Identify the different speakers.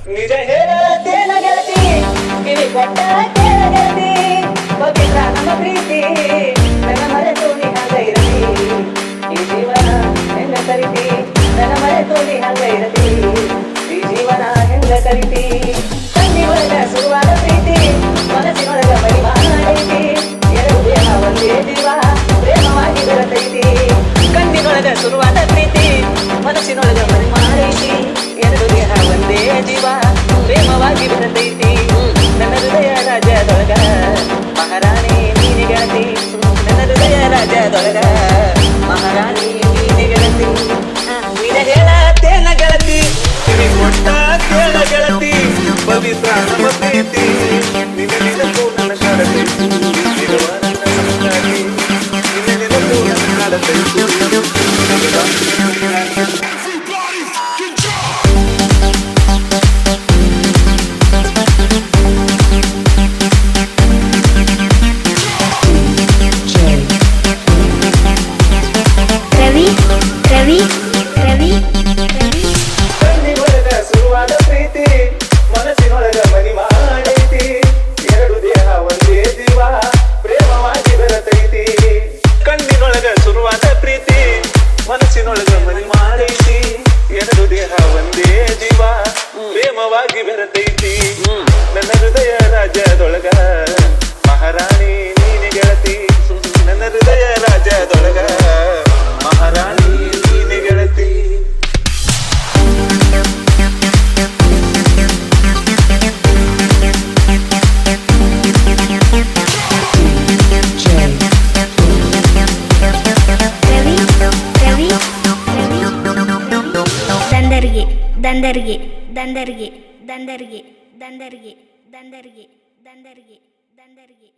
Speaker 1: ನಿಜ ಹೇಳತ್ತೇನ ಗೆಳತಿ ಕಿವಿ ಕೊಟ್ಟ ಕೇಳ ಗೆಳತಿ ಪವಿತ್ರ ನಮ್ಮ ಪ್ರೀತಿ ನನ್ನ ಮರೆತು ನೀ ಹಂಗ ಇರತಿ ಈ ಜೀವನ ಹೆಂಗ ಕರಿತಿ ನನ್ನ ಮರೆತು ನೀ ಹಂಗ ಇರತಿ ಈ ಜೀವನ ಹೆಂಗ ಕರಿತಿ ಕಣ್ಣಿನೊಳಗ ಶುರುವಾದ ಪ್ರೀತಿ ಮನಸ್ಸಿನೊಳಗ ಮಡಿಮಾಡೈತಿ ಎರಡು ದೇಹ ಒಂದೇ ಜೀವ ಪ್ರೇಮವಾಗಿ ಬೆರೆತೈತಿ ಕಣ್ಣಿನೊಳಗ ಶುರುವಾದ ಪ್ರೀತಿ ಮನಸ್ಸಿನೊಳಗ ಮಡಿಮಾಡೈತಿ ಎರಡು ದೇಹ ಒಂದೇ ಜೀವ ಪ್ರೇಮವಾಗಿ ಬೆರೆತೈತಿ ನನ್ನ ಹೃದಯ ರಾಜ್ಯದೊಳಗ ಮಹಾರಾಣಿ ನೀನೆ ಗೆಳತಿ ನನ್ನ ಹೃದಯ ರಾಜ್ಯದೊಳಗ ಮಹಾರಾಣಿ ನೀನೆ ಗೆಳತಿ ನೀನೆ ಹೇಳತ್ತೇನ ಗೆಳತಿ ಕಿವಿ ಕೊಟ್ಟ ಕೇಳ ಗೆಳತಿ ಪವಿತ್ರ ನಮ್ಮ ಪ್ರೀತಿ ನಿನ್ನ ನೆನಪು ನನ್ನ ಕಾಡತೈತಿ ಇರುವ ನನ್ನ ಸಂಗಾತಿ ನಿನ್ನ ನೆನಪು ನನ್ನ ಕಾಡತೈತಿ ಕಣ್ಣಿನೊಳಗ ಶುರುವಾದ ಪ್ರೀತಿ ಮನಸ್ಸಿನೊಳಗ ಮನಿ ಮಾಡೈತಿ ಎರಡು ದೇಹ ಒಂದೇ ಜೀವ ಪ್ರೇಮವಾಗಿ ಬೆರೆತೈತಿ ಕಣ್ಣಿನೊಳಗ ಶುರುವಾದ ಪ್ರೀತಿ ಮನಸ್ಸಿನೊಳಗ ಮನಿ ಮಾಡೈತಿ ಎರಡು ದೇಹ ಒಂದೇ ಜೀವ ಪ್ರೇಮವಾಗಿ ಬೆರೆತೈತಿ ನನ್ನ ಹೃದಯ ರಾಜ್ಯದೊಳಗ ಮಹಾರಾಣಿ ನೀನೆ ಗೆಳತಿ ನನ್ನ ಹೃದಯ ರಾಜ್ಯದೊಳಗ ಮಹಾರಾಣಿ ನೀನೆ ಗೆಳತಿ
Speaker 2: ದಂದರ್ಗೆ ದಂದರ್ಗೆ ದಂದರ್ಗೆ ದಂದರ್ಗೆ ದಂದರ್ಗೆ ದಂದರ್ಗೆ ದಂದರ್ಗೆ ದಂದರ್ಗೆ